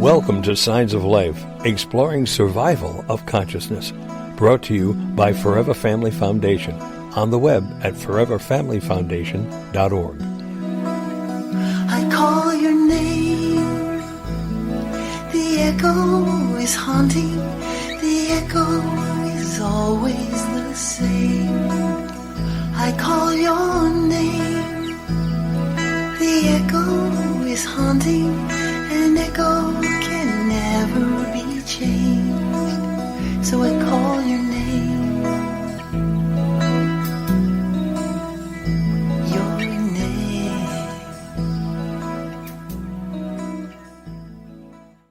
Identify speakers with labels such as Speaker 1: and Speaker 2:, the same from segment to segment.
Speaker 1: Welcome to Signs of Life, exploring survival of consciousness. Brought to you by Forever Family Foundation, on the web at foreverfamilyfoundation.org.
Speaker 2: I call your name, the echo is haunting, the echo is always the same. I call your name, the echo is haunting, an echo can never be changed, so I call your name, your name.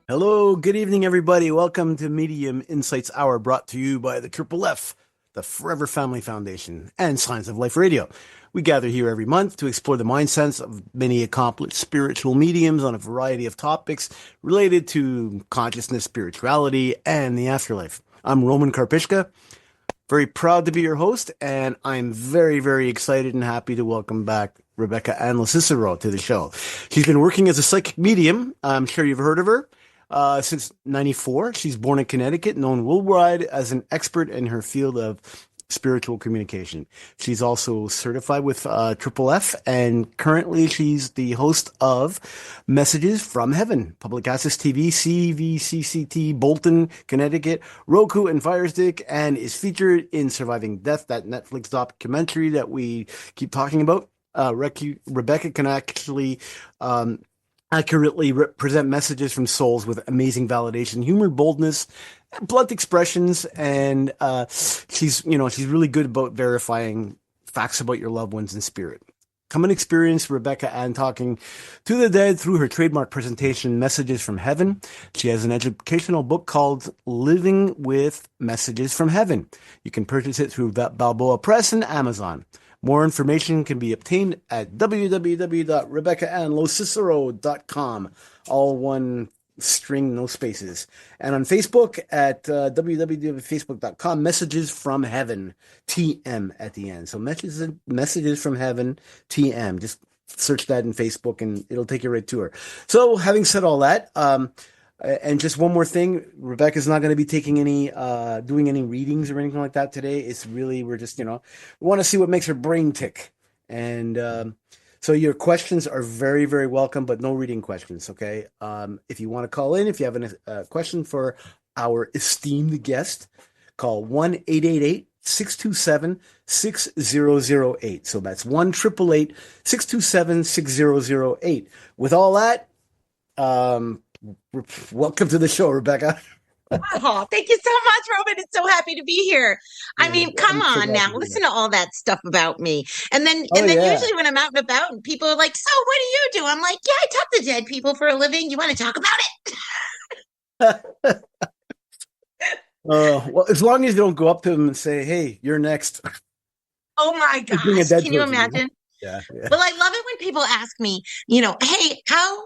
Speaker 3: Hello, good evening, everybody. Welcome to Medium Insights Hour, brought to you by the Triple F, the Forever Family Foundation, and Signs of Life Radio. We gather here every month to explore the mindsets of many accomplished spiritual mediums on a variety of topics related to consciousness, spirituality, and the afterlife. I'm Roman Karpishka, very proud to be your host, and I'm very, very excited and happy to welcome back Rebecca Ann Locicero to the show. She's been working as a psychic medium. I'm sure you've heard of her. Since 94. She's born in Connecticut, known worldwide as an expert in her field of spiritual communication. She's also certified with Triple F, and currently she's the host of Messages from Heaven, Public Access TV, CVCCT, Bolton, Connecticut, Roku, and Fire Stick, and is featured in Surviving Death, that Netflix documentary that we keep talking about. Rebecca can actually accurately present messages from souls with amazing validation, humor, boldness, blunt expressions, and she's really good about verifying facts about your loved ones in spirit. Come and experience Rebecca Ann talking to the dead through her trademark presentation, Messages from Heaven. She has an educational book called Living with Messages from Heaven. You can purchase it through Balboa Press and Amazon. More information can be obtained at www.rebeccaannlocicero.com. All one string, no spaces. And on Facebook at www.facebook.com, Messages from Heaven, TM at the end. So Messages from Heaven, TM. Just search that in Facebook and it'll take you right to her. So having said all that, and just one more thing, Rebecca's not going to be taking any, doing any readings or anything like that today. It's really, we're just, we want to see what makes her brain tick. And so your questions are very, very welcome, but no reading questions, okay? If you want to call in, if you have a question for our esteemed guest, call 1-888-627-6008. So that's 1-888-627-6008. With all that, welcome to the show, Rebecca.
Speaker 4: Oh, thank you so much, Roman. It's so happy to be here. I mean, come on now. Listen to all that stuff about me. And then usually when I'm out and about and people are like, so what do you do? I'm like, yeah, I talk to dead people for a living. You want to talk about it?
Speaker 3: Well, as long as you don't go up to them and say, hey, you're next.
Speaker 4: Oh my gosh. Can you imagine?
Speaker 3: Yeah.
Speaker 4: Well, I love it when people ask me, hey, how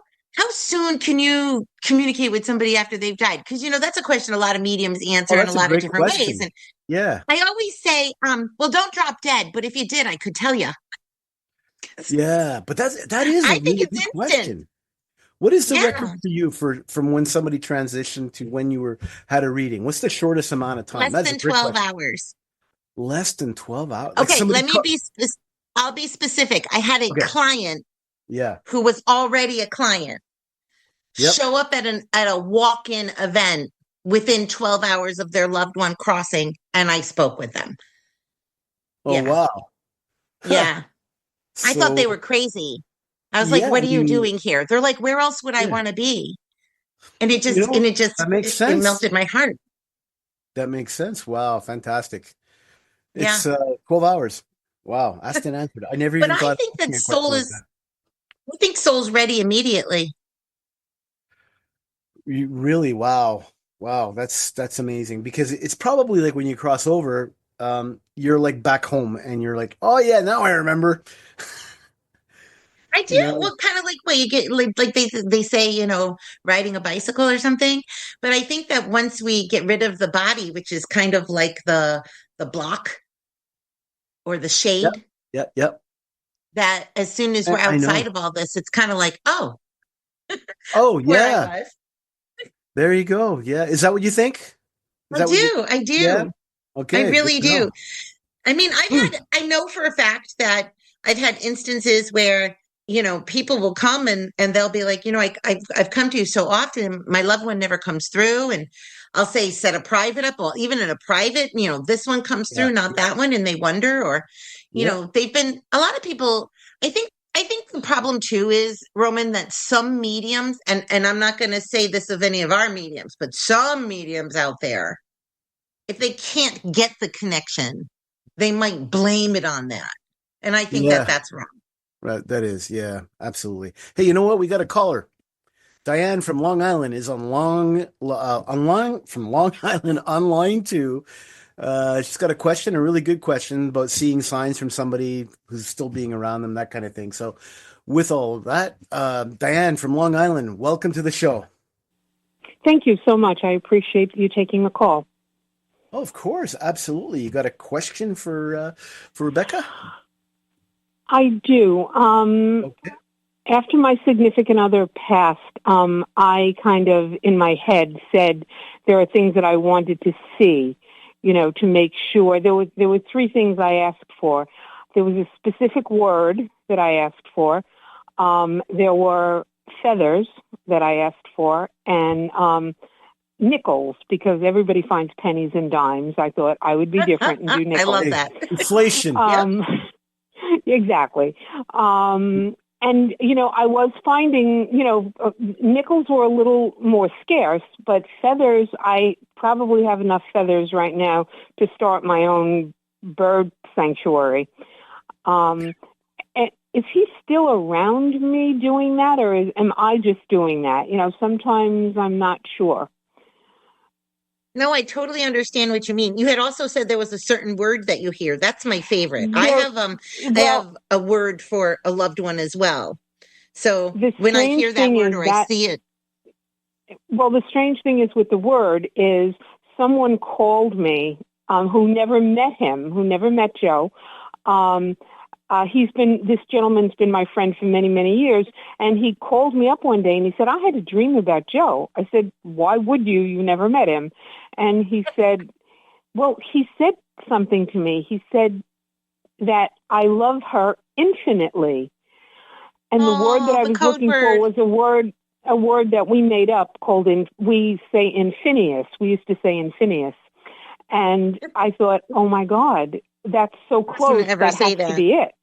Speaker 4: soon can you communicate with somebody after they've died? Because, that's a question a lot of mediums answer in a lot of different ways. And
Speaker 3: yeah,
Speaker 4: I always say, well, don't drop dead. But if you did, I could tell you.
Speaker 3: Yeah, but that is a really good question. What is the record for you from when somebody transitioned to when you had a reading? What's the shortest amount of time?
Speaker 4: Less than 12 hours.
Speaker 3: Less than 12 hours?
Speaker 4: Okay, I'll be specific. I had a client who was already a client. Show up at a walk-in event within 12 hours of their loved one crossing, and I spoke with them.
Speaker 3: Oh, wow.
Speaker 4: Yeah. I thought they were crazy. I was like, what are you doing here? They're like, where else would I want to be? And it just,
Speaker 3: that makes sense.
Speaker 4: It melted my heart.
Speaker 3: That makes sense. Wow. Fantastic. It's 12 hours. Wow. Asked and answered. I never even thought.
Speaker 4: But I think that I think soul's ready immediately.
Speaker 3: Really? Wow. That's amazing, because it's probably like when you cross over, you're like back home and you're like, oh yeah, now I remember.
Speaker 4: I do. Well, kind of like you get like they say, riding a bicycle or something. But I think that once we get rid of the body, which is kind of like the block or the shade.
Speaker 3: Yep.
Speaker 4: That as soon as we're outside of all this, it's kind of like,
Speaker 3: oh yeah. There you go. Yeah. Is that what you think? Is that what you?
Speaker 4: I do.
Speaker 3: Yeah.
Speaker 4: I
Speaker 3: Okay.
Speaker 4: really
Speaker 3: Good to
Speaker 4: do.
Speaker 3: know.
Speaker 4: I mean, I know for a fact that I've had instances where, people will come and they'll be like, I've come to you so often, my loved one never comes through. And I'll say, set a private up, or even in a private, this one comes
Speaker 3: Yeah.
Speaker 4: through, not that one. And they wonder, or, they've been, a lot of people, I think the problem too is, Roman, that some mediums, and I'm not going to say this of any of our mediums, but some mediums out there, if they can't get the connection, they might blame it on that. And I think that
Speaker 3: Yeah.
Speaker 4: that's wrong.
Speaker 3: Right. That is. Yeah. Absolutely. Hey, you know what? We got a caller. Diane from Long Island is on from Long Island online too. She's got a question, a really good question about seeing signs from somebody who's still being around them, that kind of thing. So, with all of that, Diane from Long Island, welcome to the show.
Speaker 5: Thank you so much. I appreciate you taking the call.
Speaker 3: Oh, of course, absolutely. You got a question for Rebecca?
Speaker 5: I do.
Speaker 3: Okay.
Speaker 5: After my significant other passed, I kind of, in my head, said there are things that I wanted to see, to make sure. There were three things I asked for. There was a specific word that I asked for. There were feathers that I asked for, and nickels, because everybody finds pennies and dimes. I thought I would be different and do nickels.
Speaker 4: I love that.
Speaker 3: Inflation.
Speaker 5: Exactly. And, I was finding, nickels were a little more scarce, but feathers, I probably have enough feathers right now to start my own bird sanctuary. Is he still around me doing that, or am I just doing that? Sometimes I'm not sure.
Speaker 4: No, I totally understand what you mean. You had also said there was a certain word that you hear. That's my favorite. I have a word for a loved one as well. So when I hear that word or I see it.
Speaker 5: Well, the strange thing is with the word is someone called me who never met him, who never met Joe. This gentleman's been my friend for many, many years, and he called me up one day and he said, I had a dream about Joe. I said, why would you? You never met him. And he said, he said something to me. He said that I love her infinitely. And the word that I was looking for was a word that we made up called, we say infinius. We used to say infinius. And I thought, oh my God, that's so close. That has to be it.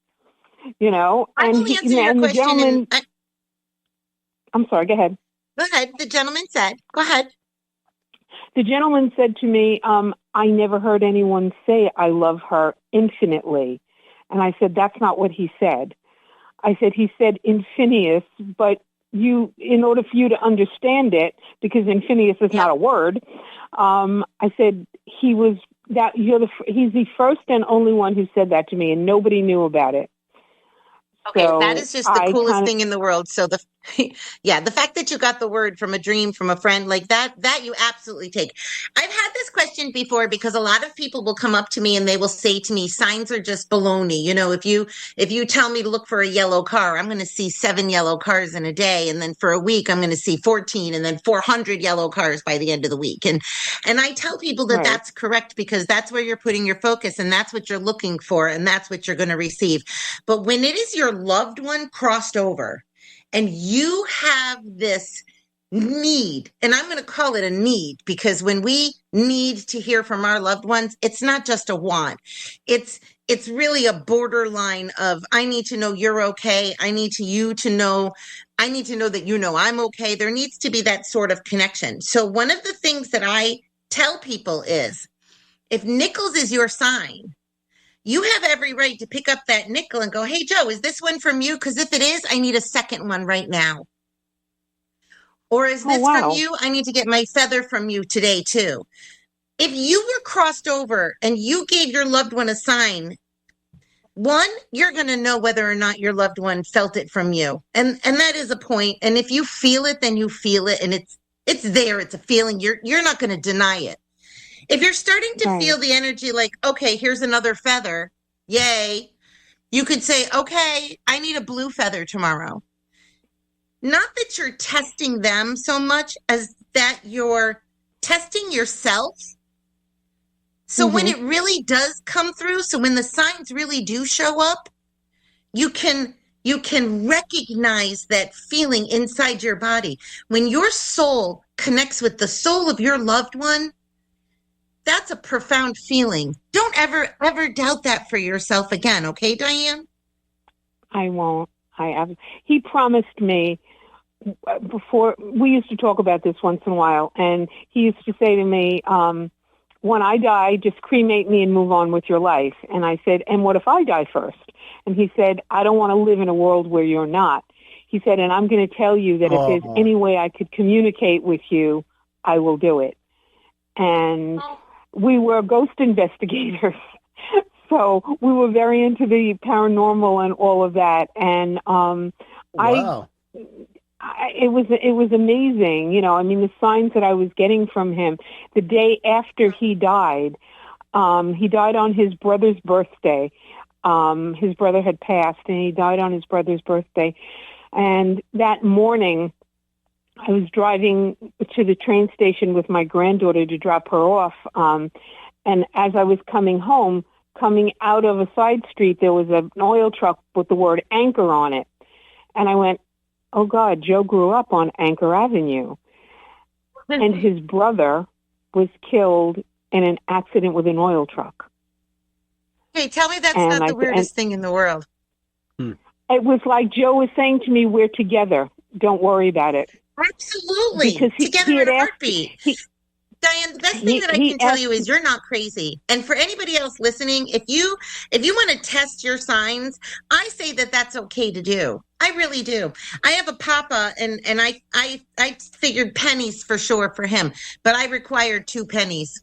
Speaker 4: I will answer your question.
Speaker 5: I'm sorry, go ahead.
Speaker 4: Go ahead. The gentleman said, go ahead.
Speaker 5: The gentleman said to me, I never heard anyone say I love her infinitely. And I said, that's not what he said. I said, he said infinius, but in order for you to understand it, because infinius is not a word, I said, he's the first and only one who said that to me, and nobody knew about it.
Speaker 4: Okay, so that is just the coolest thing in the world. So the fact that you got the word from a dream from a friend like that you absolutely take. I've had this question before because a lot of people will come up to me and they will say to me, signs are just baloney. If you tell me to look for a yellow car, I'm going to see 7 yellow cars in a day. And then for a week, I'm going to see 14 and then 400 yellow cars by the end of the week. And I tell people that that's correct because that's where you're putting your focus and that's what you're looking for and that's what you're going to receive. But when it is your loved one crossed over and you have this need, and I'm going to call it a need because when we need to hear from our loved ones, it's not just a want. It's really a borderline of, I need to know you're okay. I need to know that I'm okay. There needs to be that sort of connection. So one of the things that I tell people is, if nickels is your sign, you have every right to pick up that nickel and go, hey, Joe, is this one from you? Because if it is, I need a second one right now. Or is this from you? I need to get my feather from you today, too. If you were crossed over and you gave your loved one a sign, one, you're going to know whether or not your loved one felt it from you. And that is a point. And if you feel it, then you feel it. And it's there. It's a feeling. You're not going to deny it. If you're starting to feel the energy like, okay, here's another feather, yay, you could say, okay, I need a blue feather tomorrow. not that you're testing them so much as that you're testing yourself. So when it really does come through, so when the signs really do show up, you can recognize that feeling inside your body. When your soul connects with the soul of your loved one, that's a profound feeling. Don't ever doubt that for yourself again. Okay, Diane?
Speaker 5: I won't. He promised me before, we used to talk about this once in a while, and he used to say to me, when I die, just cremate me and move on with your life. And I said, and what if I die first? And he said, I don't want to live in a world where you're not. He said, and I'm going to tell you that if there's any way I could communicate with you, I will do it. And we were ghost investigators. So we were very into the paranormal and all of that. And
Speaker 3: Wow.
Speaker 5: it was amazing. You know, I mean, the signs that I was getting from him the day after he died on his brother's birthday. His brother had passed and he died on his brother's birthday. And that morning I was driving to the train station with my granddaughter to drop her off. And as I was coming home, coming out of a side street, there was an oil truck with the word Anchor on it. And I went, oh God, Joe grew up on Anchor Avenue. And his brother was killed in an accident with an oil truck.
Speaker 4: Hey, tell me that's not the weirdest thing in the world.
Speaker 5: It was like Joe was saying to me, we're together. Don't worry about it.
Speaker 4: Absolutely. Because together in a heartbeat. Diane, the best thing that I can tell you is you're not crazy. And for anybody else listening, if you want to test your signs, I say that that's okay to do. I really do. I have a papa, and I figured pennies for sure for him, but I required 2 pennies.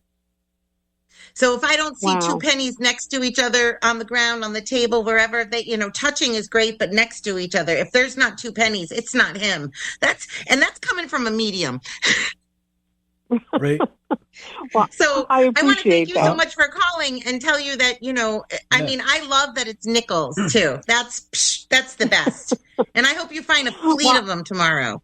Speaker 4: So if I don't see 2 pennies next to each other on the ground, on the table, wherever they, touching is great, but next to each other, if there's not 2 pennies, it's not him. That's coming from a medium.
Speaker 3: Right.
Speaker 5: Well,
Speaker 4: so
Speaker 5: I
Speaker 4: want to thank you
Speaker 5: that.
Speaker 4: so much for calling and tell you that, I mean, I love that it's nickels too. That's the best. And I hope you find a fleet of them tomorrow.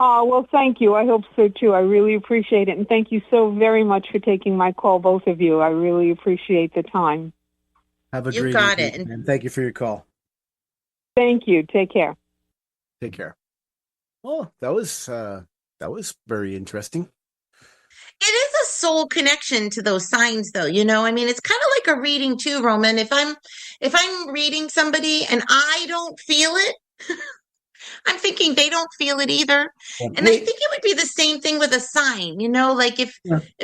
Speaker 5: Oh, well, thank you. I hope so too. I really appreciate it. And thank you so very much for taking my call, both of you. I really appreciate the time.
Speaker 3: Have a
Speaker 4: you
Speaker 3: great
Speaker 4: got
Speaker 3: evening,
Speaker 4: it.
Speaker 3: and thank you for your call.
Speaker 5: Thank you. Take care.
Speaker 3: Take care. Well, that was very interesting.
Speaker 4: It is a soul connection to those signs, though. I mean, it's kind of like a reading too, Roman. If I'm reading somebody and I don't feel it, I'm thinking they don't feel it either. And I think it would be the same thing with a sign, like if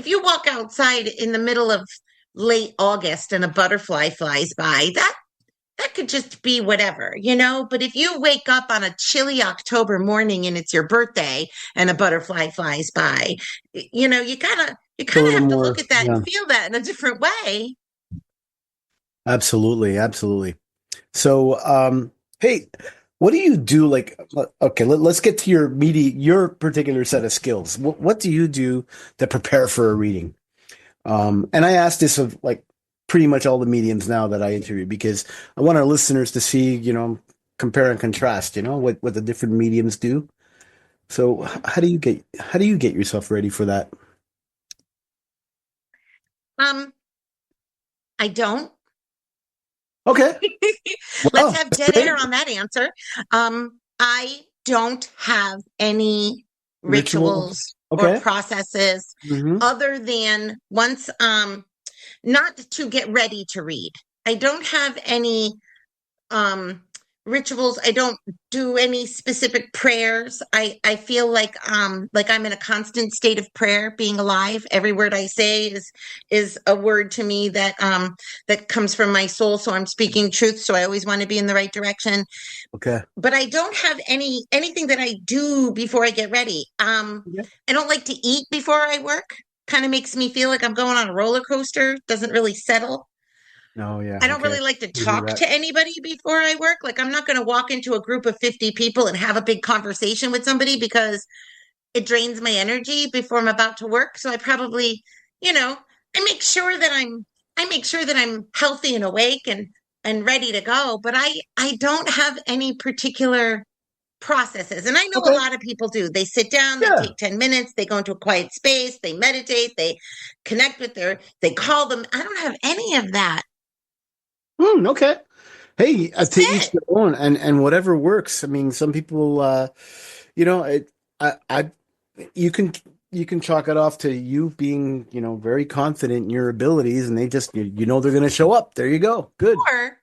Speaker 4: you walk outside in the middle of late August and a butterfly flies by, that could just be whatever, but if you wake up on a chilly October morning and it's your birthday and a butterfly flies by, you kind of have to look at that and feel that in a different way.
Speaker 3: Absolutely. So, hey, what do you do? Like, okay, let's get to your particular set of skills. What do you do to prepare for a reading? And I asked this of pretty much all the mediums now that I interview, because I want our listeners to see, compare and contrast, what the different mediums do. So how do you get yourself ready for that?
Speaker 4: I don't.
Speaker 3: Okay.
Speaker 4: Let's have dead air on that answer. I don't have any rituals or processes other than once, not to get ready to read. I don't have any rituals. I don't do any specific prayers. I feel like I'm in a constant state of prayer, being alive. Every word I say is a word to me that comes from my soul. So I'm speaking truth. So I always want to be in the right direction.
Speaker 3: Okay.
Speaker 4: But I don't have anything that I do before I get ready. I don't like to eat before I work. Kind of makes me feel like I'm going on a roller coaster. Doesn't really settle.
Speaker 3: Oh, yeah.
Speaker 4: I don't really like to talk to anybody before I work. Like, I'm not going to walk into a group of 50 people and have a big conversation with somebody because it drains my energy before I'm about to work. So I probably, I make sure that I'm healthy and awake and ready to go. But I don't have any particular processes. And I know a lot of people do. They sit down, they take 10 minutes, they go into a quiet space, they meditate, they connect with they call them. I don't have any of that.
Speaker 3: Okay. Hey, to each their own, and whatever works. I mean, some people, you can chalk it off to you being, very confident in your abilities, and they just, they're going to show up. There you go. Good.
Speaker 4: Or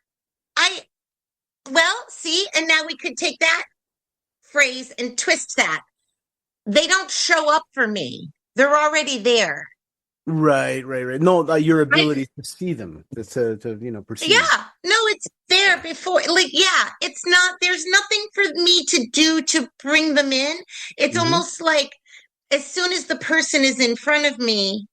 Speaker 4: see, and now we could take that phrase and twist that. They don't show up for me. They're already there.
Speaker 3: Right. No, your ability to see them, to perceive.
Speaker 4: Yeah, no, it's there before. It's not. There's nothing for me to do to bring them in. It's almost like as soon as the person is in front of me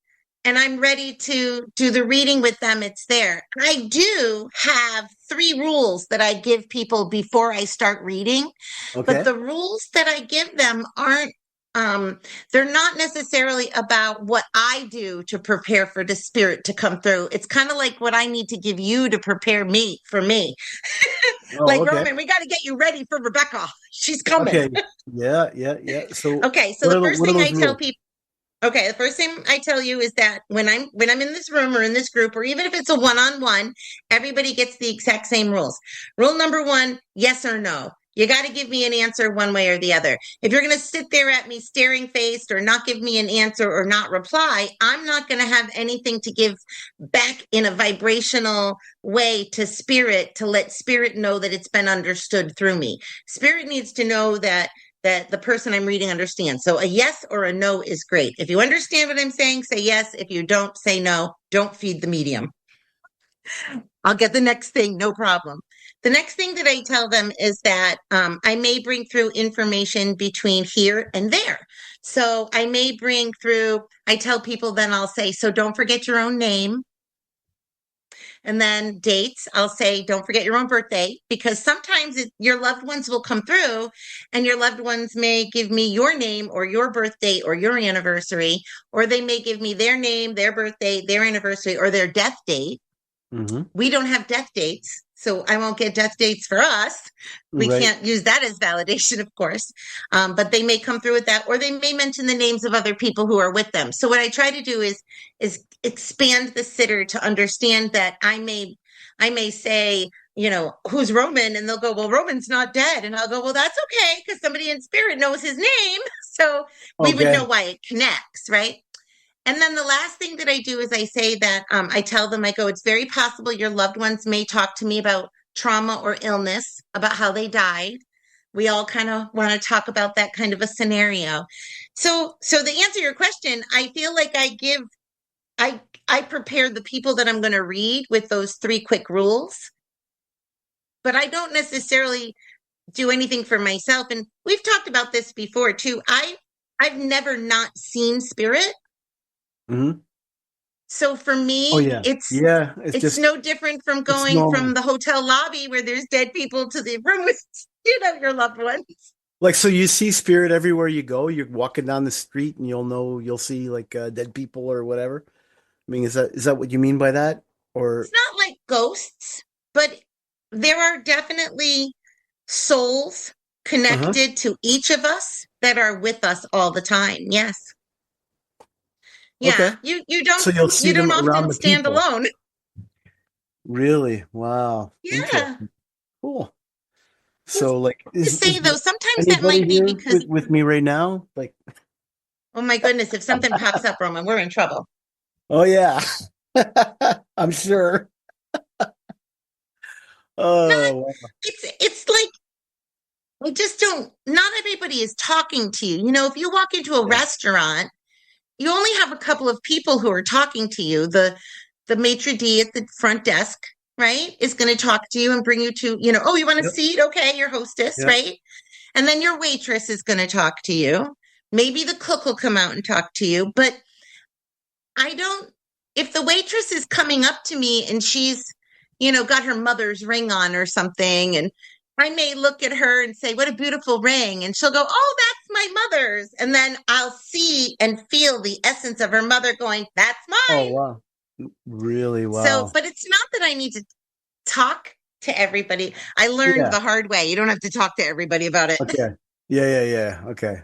Speaker 4: and I'm ready to do the reading with them, it's there. I do have 3 rules that I give people before I start reading, but the rules that I give them aren't. They're not necessarily about what I do to prepare for the spirit to come through. It's kind of like what I need to give you to prepare me for me. Roman, we got to get you ready for Rebecca. She's coming.
Speaker 3: Okay. Yeah. So
Speaker 4: the first thing I tell people. Okay, the first thing I tell you is that when I'm in this room or in this group, or even if it's a one-on-one, everybody gets the exact same rules. Rule number 1, yes or no. You got to give me an answer one way or the other. If you're going to sit there at me staring faced or not give me an answer or not reply, I'm not going to have anything to give back in a vibrational way to spirit, to let spirit know that it's been understood through me. Spirit needs to know that the person I'm reading understands. So a yes or a no is great. If you understand what I'm saying, say yes. If you don't, say no. Don't feed the medium. I'll get the next thing, no problem. The next thing that I tell them is that I may bring through information between here and there. So I may bring through, I tell people, then I'll say, so don't forget your own name. And then dates, I'll say, don't forget your own birthday, because sometimes your loved ones will come through and your loved ones may give me your name or your birthday or your anniversary, or they may give me their name, their birthday, their anniversary, or their death date. We don't have death dates, so I won't get death dates for us. We can't use that as validation, of course. But they may come through with that, or they may mention the names of other people who are with them. So what I try to do is expand the sitter to understand that I may say, who's Roman? And they'll go, well, Roman's not dead. And I'll go, well, that's okay, because somebody in spirit knows his name. So we would know why it connects, right? And then the last thing that I do is I say that I tell them, I go, it's very possible your loved ones may talk to me about trauma or illness, about how they died. We all kind of want to talk about that kind of a scenario. So to answer your question, I feel like I prepare the people that I'm going to read with those 3 quick rules, but I don't necessarily do anything for myself. And we've talked about this before too. I've never not seen spirit. So for me, it's just no different from going from the hotel lobby where there's dead people to the room with, your loved ones.
Speaker 3: Like, so you see spirit everywhere you go. You're walking down the street and you'll see like dead people or whatever. I mean, is that what you mean by that? Or
Speaker 4: it's not like ghosts, but there are definitely souls connected to each of us that are with us all the time. Yes. Yeah, you don't. So you'll see them often stand alone.
Speaker 3: Really? Wow.
Speaker 4: Yeah.
Speaker 3: Cool. So, like,
Speaker 4: though, sometimes that might be because
Speaker 3: with me right now, like,
Speaker 4: oh my goodness, if something pops up, Roman, we're in trouble.
Speaker 3: Oh yeah, I'm sure. Wow.
Speaker 4: It's like I just don't. Not everybody is talking to you. If you walk into a restaurant, you only have a couple of people who are talking to you. The maitre d' at the front desk, right, is going to talk to you and bring you to, oh, you want a seat? Okay, your hostess, right? And then your waitress is going to talk to you. Maybe the cook will come out and talk to you. But if the waitress is coming up to me and she's, got her mother's ring on or something, and I may look at her and say, what a beautiful ring. And she'll go, oh, that's my mother's. And then I'll see and feel the essence of her mother going, that's mine.
Speaker 3: Oh, wow. Really? Wow.
Speaker 4: So, but it's not that I need to talk to everybody. I learned the hard way. You don't have to talk to everybody about it.
Speaker 3: Okay. Yeah. Okay.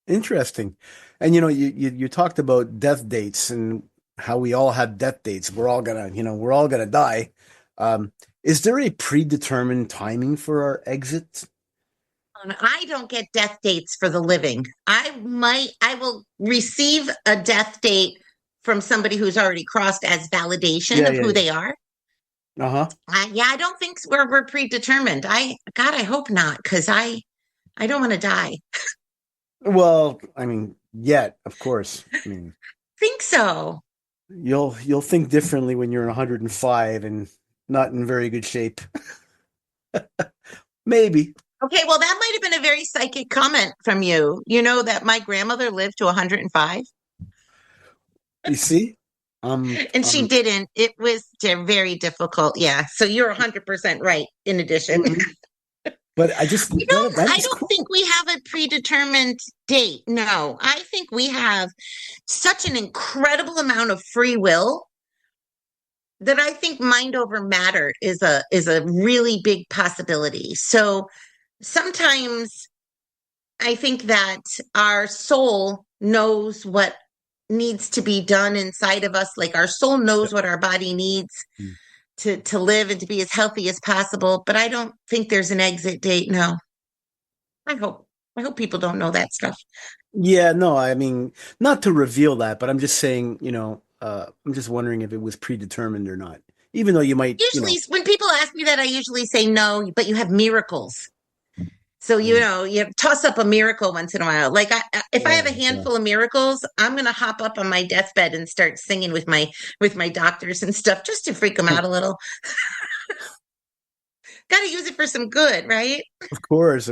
Speaker 3: Interesting. And you talked about death dates and how we all have death dates. We're all gonna die. Is there a predetermined timing for our exit?
Speaker 4: I don't get death dates for the living. I will receive a death date from somebody who's already crossed as validation of who they are. I don't think we're predetermined. I hope not, because I don't want to die.
Speaker 3: Well, I mean, yet, of course. I mean,
Speaker 4: think so.
Speaker 3: You'll think differently when you're 105 and not in very good shape. Maybe.
Speaker 4: Okay, well, that might have been a very psychic comment from you. You know that my grandmother lived to 105?
Speaker 3: You see?
Speaker 4: And she didn't. It was very difficult. Yeah. So you're 100% right, in addition.
Speaker 3: But I just...
Speaker 4: I don't think we have a predetermined date. No. I think we have such an incredible amount of free will that I think mind over matter is a really big possibility. So sometimes I think that our soul knows what needs to be done inside of us. Like our soul knows what our body needs to live and to be as healthy as possible. But I don't think there's an exit date. No. I hope people don't know that stuff.
Speaker 3: Yeah, no, I mean, not to reveal that, but I'm just saying, I'm just wondering if it was predetermined or not. Even though you might...
Speaker 4: Usually, when people ask me that, I usually say no, but you have miracles. So, you toss up a miracle once in a while. Like if I have a handful of miracles, I'm going to hop up on my deathbed and start singing with my doctors and stuff just to freak them out a little. Got to use it for some good, right?
Speaker 3: Of course.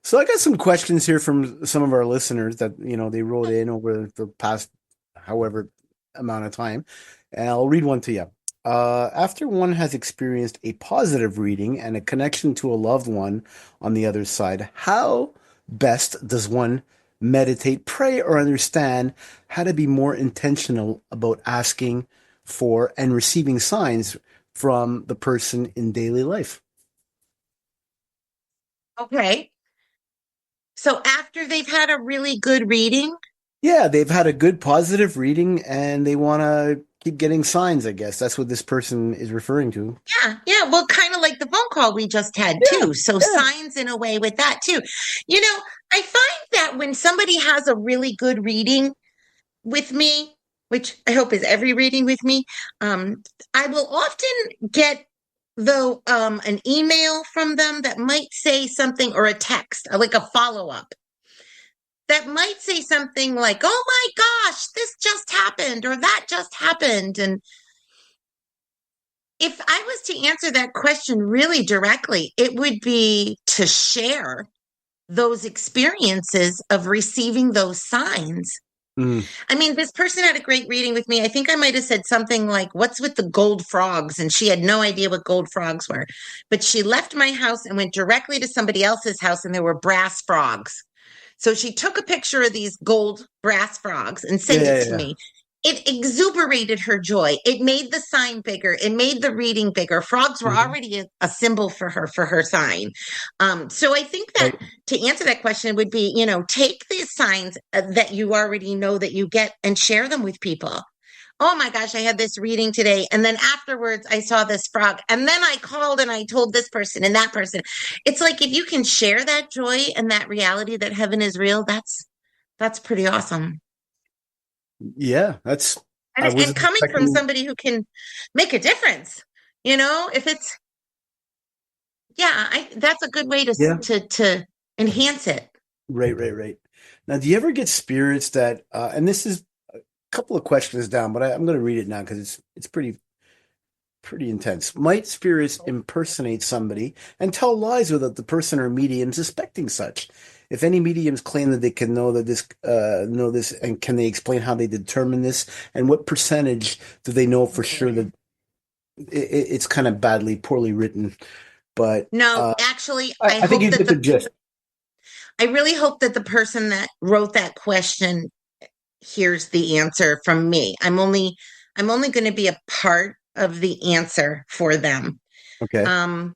Speaker 3: So I got some questions here from some of our listeners that, they wrote in over the past however amount of time. And I'll read one to you. After one has experienced a positive reading and a connection to a loved one on the other side, how best does one meditate, pray, or understand how to be more intentional about asking for and receiving signs from the person in daily life?
Speaker 4: Okay. So after they've had a really good reading?
Speaker 3: Yeah, they've had a good positive reading and they want to keep getting signs, I guess. That's what this person is referring to.
Speaker 4: Yeah. Well, kind of like the phone call we just had, too. So signs in a way with that, too. I find that when somebody has a really good reading with me, which I hope is every reading with me, I will often get an email from them that might say something, or a text, like a follow-up, that might say something like, oh my gosh, this just happened, or that just happened. And if I was to answer that question really directly, it would be to share those experiences of receiving those signs. I mean, this person had a great reading with me. I think I might have said something like, what's with the gold frogs? And she had no idea what gold frogs were. But she left my house and went directly to somebody else's house, and there were brass frogs. So she took a picture of these gold brass frogs and sent it to me. It exuberated her joy. It made the sign bigger. It made the reading bigger. Frogs were already a symbol for her sign. So I think that to answer that question would be, take these signs that you already know that you get and share them with people. Oh my gosh, I had this reading today. And then afterwards I saw this frog. And then I called and I told this person and that person. It's like, if you can share that joy and that reality that heaven is real, that's pretty awesome.
Speaker 3: Yeah, that's...
Speaker 4: And coming from somebody who can make a difference, if it's... that's a good way to enhance it.
Speaker 3: Right. Now, do you ever get spirits that, and this is couple of questions down, but I'm going to read it now because it's pretty intense. Might spirits impersonate somebody and tell lies without the person or medium suspecting such? If any mediums claim that they can know this, and can they explain how they determine this, and what percentage do they know for sure that it's kind of poorly written? But
Speaker 4: no, actually,
Speaker 3: I think you get the gist.
Speaker 4: I really hope that the person that wrote that question here's the answer from me. I'm only going to be a part of the answer for them.
Speaker 3: Okay.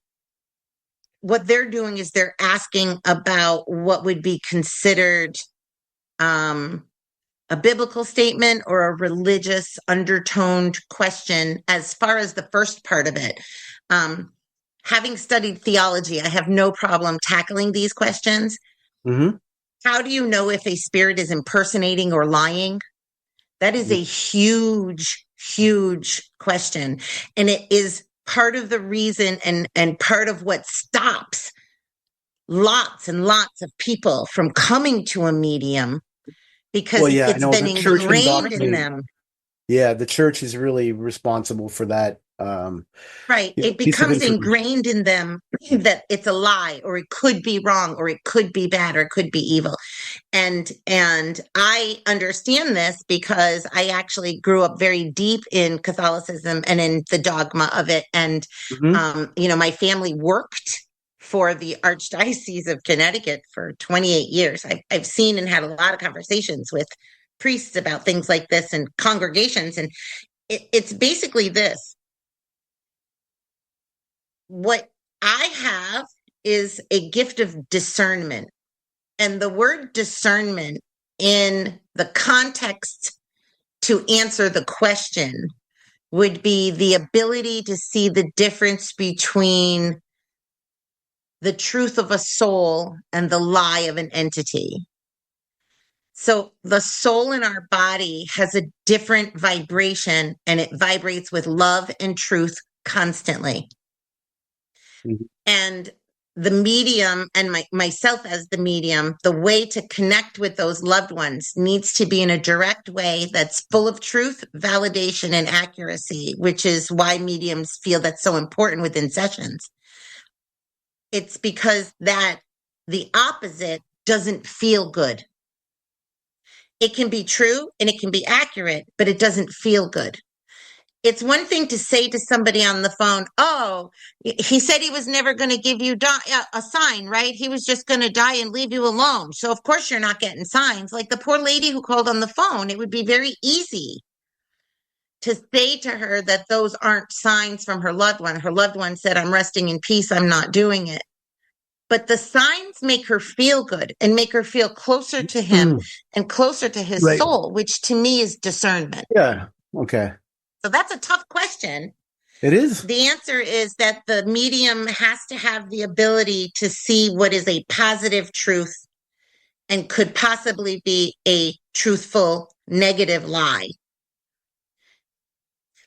Speaker 4: What they're doing is they're asking about what would be considered a biblical statement or a religious undertoned question as far as the first part of it. Having studied theology, I have no problem tackling these questions.
Speaker 3: Mm-hmm.
Speaker 4: How do you know if a spirit is impersonating or lying? That is a huge, huge question. And it is part of the reason and part of what stops lots and lots of people from coming to a medium, because it's been ingrained in them.
Speaker 3: Yeah, the church is really responsible for that.
Speaker 4: Right. It becomes ingrained in them that it's a lie, or it could be wrong, or it could be bad, or it could be evil. And I understand this because I actually grew up very deep in Catholicism and in the dogma of it. And, my family worked for the Archdiocese of Connecticut for 28 years. I've seen and had a lot of conversations with priests about things like this and congregations. And it's basically this. What I have is a gift of discernment. And the word discernment in the context to answer the question would be the ability to see the difference between the truth of a soul and the lie of an entity. So the soul in our body has a different vibration, and it vibrates with love and truth constantly. Mm-hmm. And the medium and myself as the medium, the way to connect with those loved ones needs to be in a direct way that's full of truth, validation, and accuracy, which is why mediums feel that's so important within sessions. It's because that the opposite doesn't feel good. It can be true and it can be accurate, but it doesn't feel good. It's one thing to say to somebody on the phone, oh, he said he was never going to give you a sign, right? He was just going to die and leave you alone. So, of course, you're not getting signs. Like the poor lady who called on the phone, it would be very easy to say to her that those aren't signs from her loved one. Her loved one said, I'm resting in peace. I'm not doing it. But the signs make her feel good and make her feel closer to him and closer to his soul, which to me is discernment.
Speaker 3: Yeah. Okay.
Speaker 4: So that's a tough question.
Speaker 3: It is.
Speaker 4: The answer is that the medium has to have the ability to see what is a positive truth and could possibly be a truthful negative lie.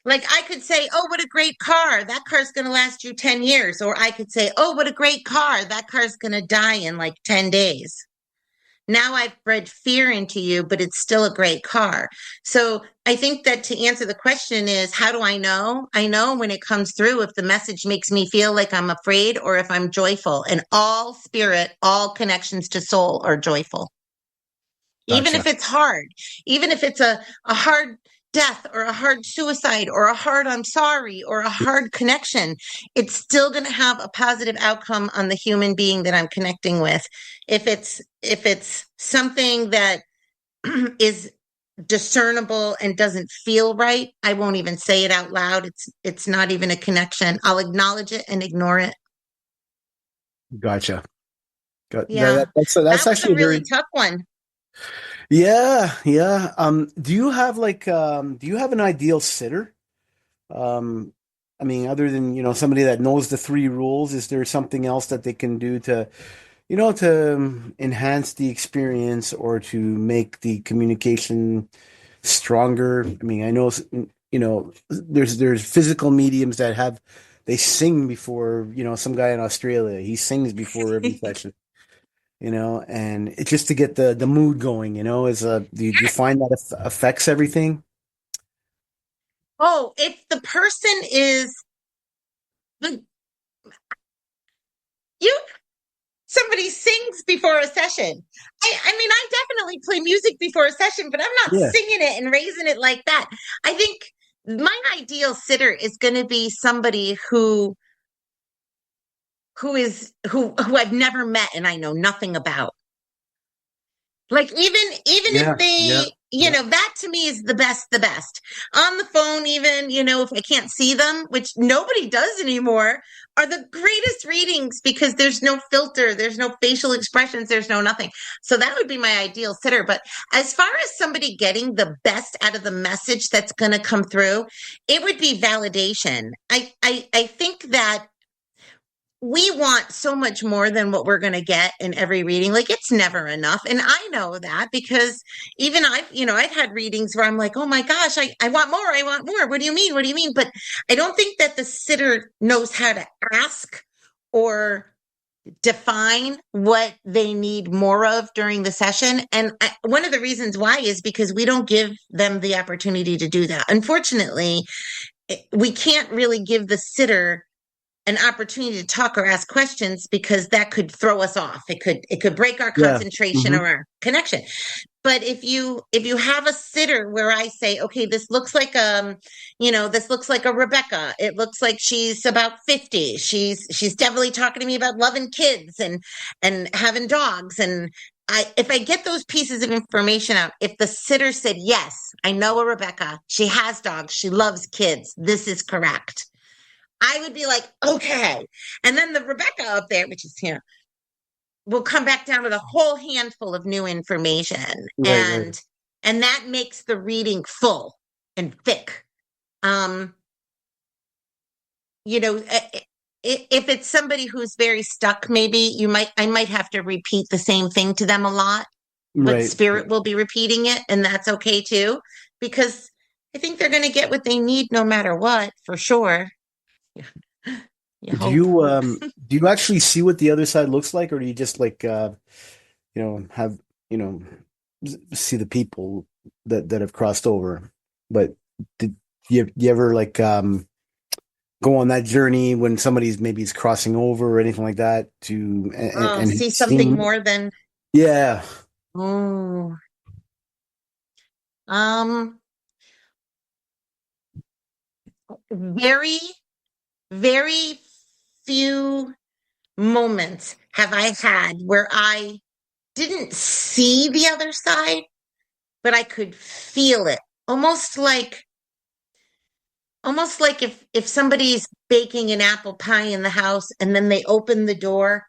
Speaker 4: Like I could say, oh, what a great car. That car's going to last you 10 years. Or I could say, oh, what a great car. That car's going to die in like 10 days. Now I've bred fear into you, but it's still a great car. So I think that to answer the question is, how do I know? I know when it comes through if the message makes me feel like I'm afraid or if I'm joyful. And all spirit, all connections to soul are joyful. Gotcha. Even if it's hard, even if it's a hard death or a hard suicide or a hard I'm sorry or a hard connection, it's still going to have a positive outcome on the human being that I'm connecting with. If it's something that is discernible and doesn't feel right, I won't even say it out loud. It's not even a connection. I'll acknowledge it and ignore it.
Speaker 3: Gotcha.
Speaker 4: Yeah,
Speaker 3: that's actually
Speaker 4: a really tough one.
Speaker 3: Yeah. Do you have an ideal sitter? I mean, other than, somebody that knows the 3 rules, is there something else that they can do to enhance the experience or to make the communication stronger? I mean, I know, there's physical mediums that they sing before, some guy in Australia, he sings before every session. And it's just to get the mood going, do you find that affects everything?
Speaker 4: Oh, if the person is somebody sings before a session. I mean, I definitely play music before a session, but I'm not singing it and raising it like that. I think my ideal sitter is going to be somebody who I've never met and I know nothing about. Like even if that to me is the best. On the phone, even, if I can't see them, which nobody does anymore, are the greatest readings because there's no filter, there's no facial expressions, there's no nothing. So that would be my ideal sitter. But as far as somebody getting the best out of the message that's going to come through, it would be validation. I think that we want so much more than what we're going to get in every reading. Like, it's never enough. And I know that because even I've had readings where I'm like, oh my gosh, I want more. I want more. What do you mean? What do you mean? But I don't think that the sitter knows how to ask or define what they need more of during the session. And one of the reasons why is because we don't give them the opportunity to do that. Unfortunately, we can't really give the sitter an opportunity to talk or ask questions because that could throw us off. It could break our concentration or our connection. But if you have a sitter where I say, okay, this looks like a Rebecca. It looks like she's about 50. She's definitely talking to me about loving kids and having dogs. And if I get those pieces of information out, if the sitter said, yes, I know a Rebecca, she has dogs, she loves kids, this is correct, I would be like, okay. And then the Rebecca up there, which is here, will come back down with a whole handful of new information. Right. And that makes the reading full and thick. If it's somebody who's very stuck, maybe I might have to repeat the same thing to them a lot, but spirit will be repeating it. And that's okay too, because I think they're going to get what they need no matter what, for sure.
Speaker 3: Do you actually see what the other side looks like, or do you just like have see the people that have crossed over? But did you ever like go on that journey when somebody's maybe is crossing over or anything like that to and
Speaker 4: see something more than very, very few moments have I had where I didn't see the other side, but I could feel it. Almost like if somebody's baking an apple pie in the house and then they open the door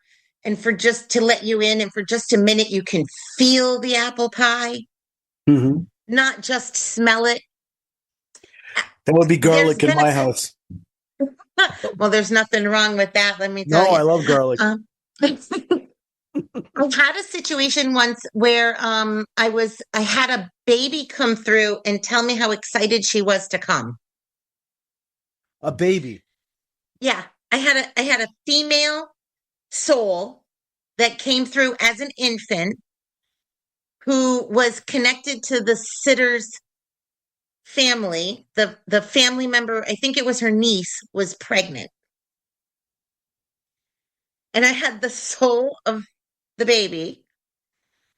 Speaker 4: and for just to let you in and for just a minute you can feel the apple pie, not just smell it.
Speaker 3: That would be garlic in my house.
Speaker 4: Well, there's nothing wrong with that. Let me tell you.
Speaker 3: No, I love garlic.
Speaker 4: I've had a situation once where I had a baby come through and tell me how excited she was to come.
Speaker 3: A baby.
Speaker 4: Yeah, I had a female soul that came through as an infant who was connected to the sitter's family. The family member, I think it was her niece, was pregnant. And I had the soul of the baby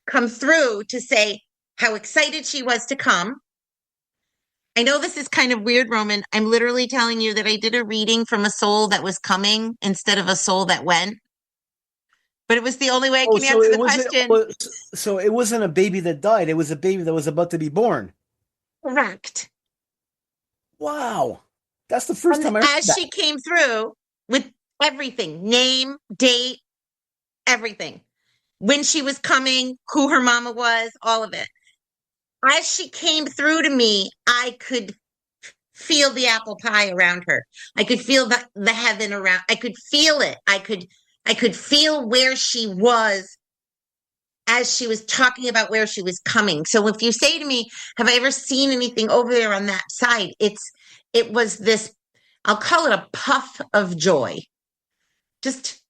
Speaker 4: come through to say how excited she was to come. I know this is kind of weird, Roman. I'm literally telling you that I did a reading from a soul that was coming instead of a soul that went. But it was the only way I can answer the question.
Speaker 3: So it wasn't a baby that died. It was a baby that was about to be born.
Speaker 4: Correct.
Speaker 3: Wow. That's the first time I heard
Speaker 4: that. As she came through with everything, name, date, everything. When she was coming, who her mama was, all of it. As she came through to me, I could feel the apple pie around her. I could feel the heaven around. I could feel it. I could feel where she was as she was talking about where she was coming. So if you say to me, have I ever seen anything over there on that side? It was this, I'll call it a puff of joy. Just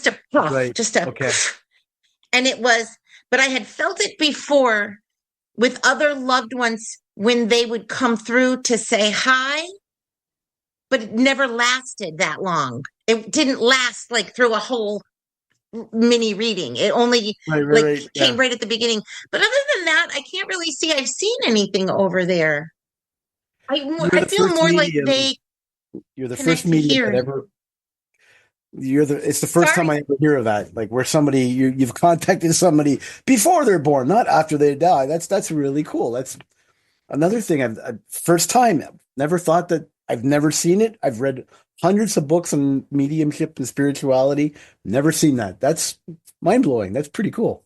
Speaker 4: a puff, okay. And it was, but I had felt it before with other loved ones when they would come through to say hi, but it never lasted that long. It didn't last like through a whole mini reading. It only came right at the beginning. But other than that, I can't really see I've seen anything over there. I feel more like they.
Speaker 3: You're the first medium that ever. It's the first time
Speaker 4: Sorry?
Speaker 3: I ever hear of that. Like where somebody you've contacted somebody before they're born, not after they die. That's really cool. That's another thing. I've first time. Never thought that. I've never seen it. I've read hundreds of books on mediumship and spirituality. Never seen that. That's mind blowing. That's pretty cool.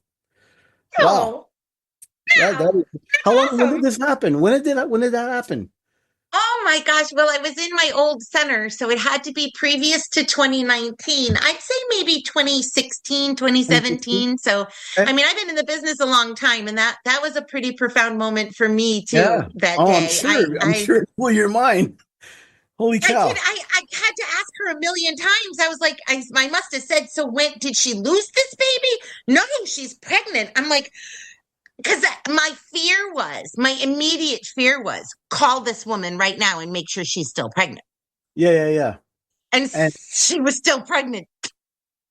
Speaker 3: Wow.
Speaker 4: No,
Speaker 3: That
Speaker 4: no,
Speaker 3: is, how long? When did
Speaker 4: awesome.
Speaker 3: this happen? When did that happen?
Speaker 4: Oh my gosh. Well, I was in my old center, so it had to be previous to 2019. I'd say maybe 2016,
Speaker 3: 2016?
Speaker 4: 2017. So,
Speaker 3: Okay.
Speaker 4: I mean, I've been in the business a long time, and that was a pretty profound moment for me too
Speaker 3: Yeah.
Speaker 4: that
Speaker 3: Oh, I'm
Speaker 4: day.
Speaker 3: sure. I'm sure it blew your mind. Holy
Speaker 4: I did.
Speaker 3: cow.
Speaker 4: I had to ask her a million times. I was like, I must have said, so when did she lose this baby? No, she's pregnant. I'm like, because my immediate fear was, call this woman right now and make sure she's still pregnant.
Speaker 3: Yeah, yeah, yeah.
Speaker 4: And
Speaker 3: And
Speaker 4: she was still pregnant.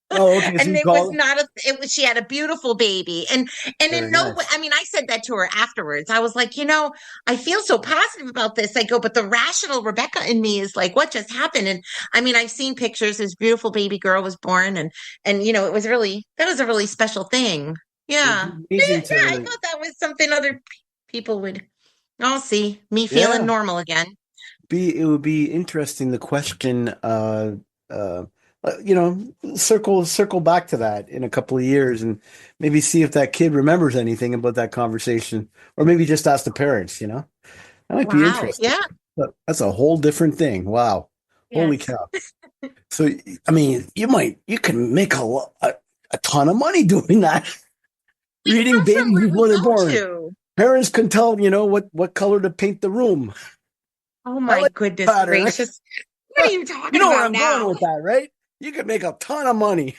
Speaker 3: oh, okay. So
Speaker 4: And
Speaker 3: you
Speaker 4: it was
Speaker 3: called.
Speaker 4: not she had a beautiful baby. And in
Speaker 3: Very
Speaker 4: no way,
Speaker 3: nice.
Speaker 4: I mean, I said that to her afterwards. I was like, I feel so positive about this. I go, but the rational Rebecca in me is like, what just happened? And I mean, I've seen pictures. This beautiful baby girl was born, and that was a really special thing.
Speaker 3: It'd
Speaker 4: Yeah.
Speaker 3: be amazing
Speaker 4: Yeah, I
Speaker 3: to.
Speaker 4: thought that was something other people would. I'll see me feeling
Speaker 3: Yeah.
Speaker 4: normal again.
Speaker 3: It would be interesting. The question. Uh, circle back to that in a couple of years and maybe see if that kid remembers anything about that conversation, or maybe just ask the parents. That might be
Speaker 4: Wow.
Speaker 3: interesting.
Speaker 4: Yeah.
Speaker 3: But that's a whole different thing. Wow. Holy
Speaker 4: Yes.
Speaker 3: cow. So, I mean, you can make a ton of money doing that.
Speaker 4: We
Speaker 3: Reading
Speaker 4: have
Speaker 3: babies
Speaker 4: somewhere we
Speaker 3: before they're
Speaker 4: go
Speaker 3: born.
Speaker 4: to.
Speaker 3: Parents can tell, what color to paint the room.
Speaker 4: Oh
Speaker 3: I
Speaker 4: my
Speaker 3: like
Speaker 4: goodness
Speaker 3: the pattern.
Speaker 4: gracious. What are you
Speaker 3: You
Speaker 4: talking
Speaker 3: know where
Speaker 4: about
Speaker 3: I'm going
Speaker 4: now?
Speaker 3: with that, right? You can make a ton of money.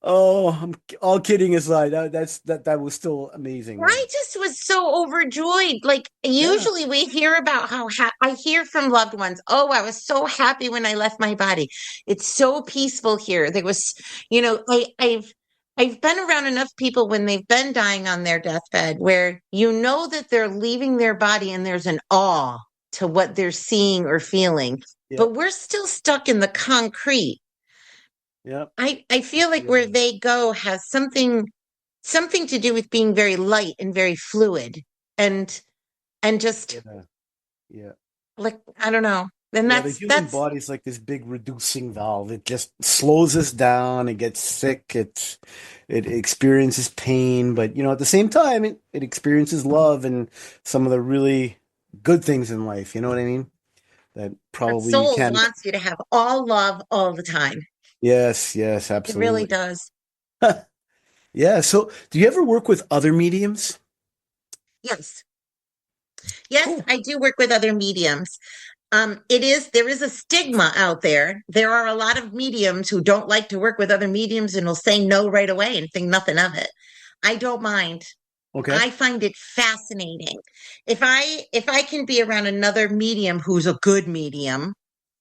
Speaker 3: Oh, I'm all kidding aside. That was still amazing,
Speaker 4: I
Speaker 3: though.
Speaker 4: just was so overjoyed. Like,
Speaker 3: Yeah.
Speaker 4: usually we hear about how I hear from loved ones. Oh, I was so happy when I left my body. It's so peaceful here. There was, I've been around enough people when they've been dying on their deathbed where you know that they're leaving their body and there's an awe to what they're seeing or feeling.
Speaker 3: Yep.
Speaker 4: But we're still stuck in the concrete.
Speaker 3: Yep.
Speaker 4: I feel like
Speaker 3: Yeah.
Speaker 4: where they go has something to do with being very light and very fluid and just
Speaker 3: Yeah. Yeah.
Speaker 4: like I don't know. And
Speaker 3: Yeah, the
Speaker 4: that's
Speaker 3: human
Speaker 4: that's
Speaker 3: body is like this big reducing valve. It just slows us down. It gets sick. It experiences pain, but at the same time, it experiences love and some of the really good things in life. You know what I mean? That
Speaker 4: that
Speaker 3: probably you
Speaker 4: soul
Speaker 3: can't.
Speaker 4: wants you to have all love all the time.
Speaker 3: Yes, yes,
Speaker 4: It really
Speaker 3: absolutely.
Speaker 4: does.
Speaker 3: Yeah. So, do you ever work with other mediums?
Speaker 4: Yes. Yes,
Speaker 3: Cool.
Speaker 4: I do work with other mediums. There is a stigma out there. There are a lot of mediums who don't like to work with other mediums and will say no right away and think nothing of it. I don't mind.
Speaker 3: Okay.
Speaker 4: I find it fascinating. If I can be around another medium who's a good medium,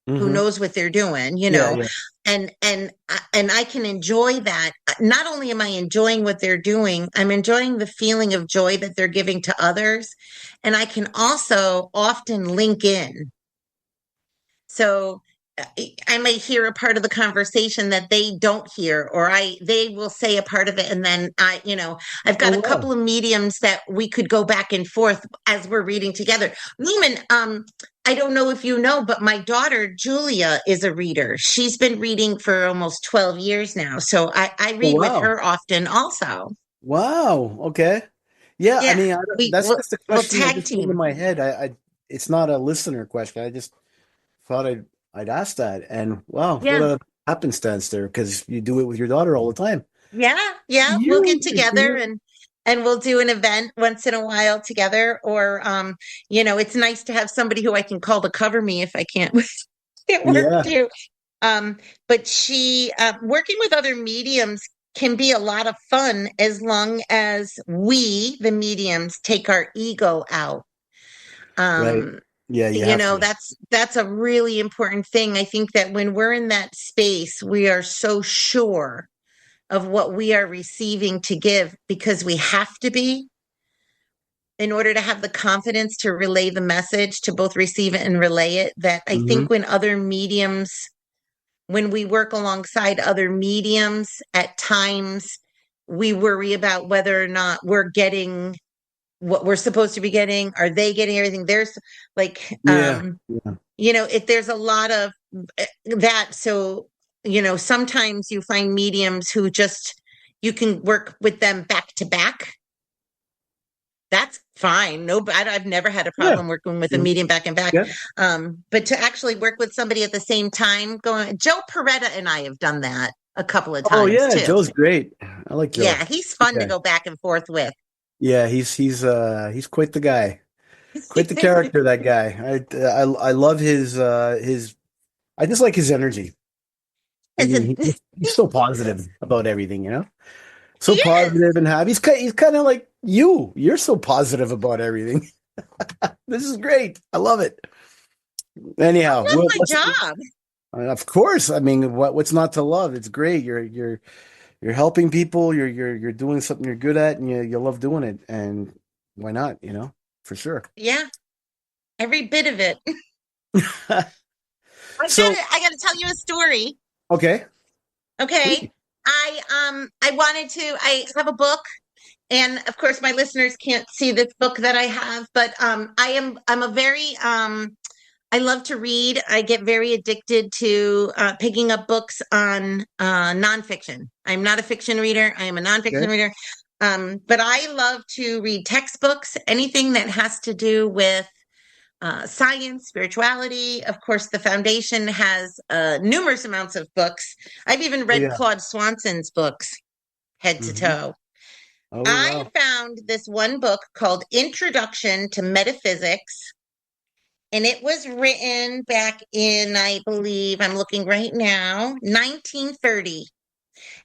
Speaker 4: who
Speaker 3: Mm-hmm.
Speaker 4: knows what they're doing,
Speaker 3: Yeah, yeah.
Speaker 4: and I can enjoy that. Not only am I enjoying what they're doing, I'm enjoying the feeling of joy that they're giving to others, and I can also often link in. So I may hear a part of the conversation that they don't hear, or they will say a part of it, and then I've
Speaker 3: Oh
Speaker 4: got a
Speaker 3: wow.
Speaker 4: couple of mediums that we could go back and forth as we're reading together. Neiman, I don't know if you know, but my daughter Julia is a reader. She's been reading for almost 12 years now, so I
Speaker 3: Oh
Speaker 4: read with
Speaker 3: wow.
Speaker 4: her often also.
Speaker 3: Wow. Okay. Yeah. I
Speaker 4: Yeah,
Speaker 3: mean,
Speaker 4: we
Speaker 3: that's
Speaker 4: will
Speaker 3: just a
Speaker 4: we'll
Speaker 3: question that
Speaker 4: tag
Speaker 3: just came to
Speaker 4: team.
Speaker 3: my head. It's not a listener question. I just thought I'd ask that. And wow, what
Speaker 4: Yeah.
Speaker 3: a happenstance there, because you do it with your daughter all the time.
Speaker 4: Yeah, we'll get together and we'll do an event once in a while together. Or it's nice to have somebody who I can call to cover me if I can't at work
Speaker 3: Yeah.
Speaker 4: too. But she working with other mediums can be a lot of fun as long as we, the mediums, take our ego out.
Speaker 3: Right.
Speaker 4: Um,
Speaker 3: Yeah, you have to.
Speaker 4: that's a really important thing. I think that when we're in that space, we are so sure of what we are receiving to give because we have to be in order to have the confidence to relay the message, to both receive it and relay it. That I
Speaker 3: Hmm.
Speaker 4: think when other mediums when we work alongside other mediums, at times we worry about whether or not we're getting what we're supposed to be getting. Are they getting everything? There's like,
Speaker 3: Yeah.
Speaker 4: if there's a lot of that. So, sometimes you find mediums who you can work with them back to back. That's fine. No, I've never had a problem working with a medium back and back.
Speaker 3: Yeah.
Speaker 4: But to actually work with somebody at the same time, Joe Peretta and I have done that a couple of times.
Speaker 3: Oh yeah,
Speaker 4: too.
Speaker 3: Joe's great. I like Joe.
Speaker 4: Yeah, he's fun to go back and forth with.
Speaker 3: Yeah, he's quite the guy. Quite the character, that guy. I love his I just like his energy. I mean, he's so positive about everything, So positive and happy. He's kind of like you. You're so positive about everything. This is great. I love it. Anyhow,
Speaker 4: I love my job.
Speaker 3: Of course. I mean, what's not to love? It's great. You're helping people. You're doing something you're good at, and you love doing it. And why not? For sure.
Speaker 4: Yeah, every bit of it. I gotta tell you a story.
Speaker 3: Okay.
Speaker 4: Okay. I have a book, and of course my listeners can't see this book that I have, but I love to read. I get very addicted to picking up books on nonfiction. I'm not a fiction reader. I am a nonfiction reader. But I love to read textbooks, anything that has to do with science, spirituality. Of course, the foundation has numerous amounts of books. I've even read Claude Swanson's books, head to toe.
Speaker 3: Oh, wow.
Speaker 4: I found this one book called Introduction to Metaphysics, and it was written back in, I believe, I'm looking right now, 1930.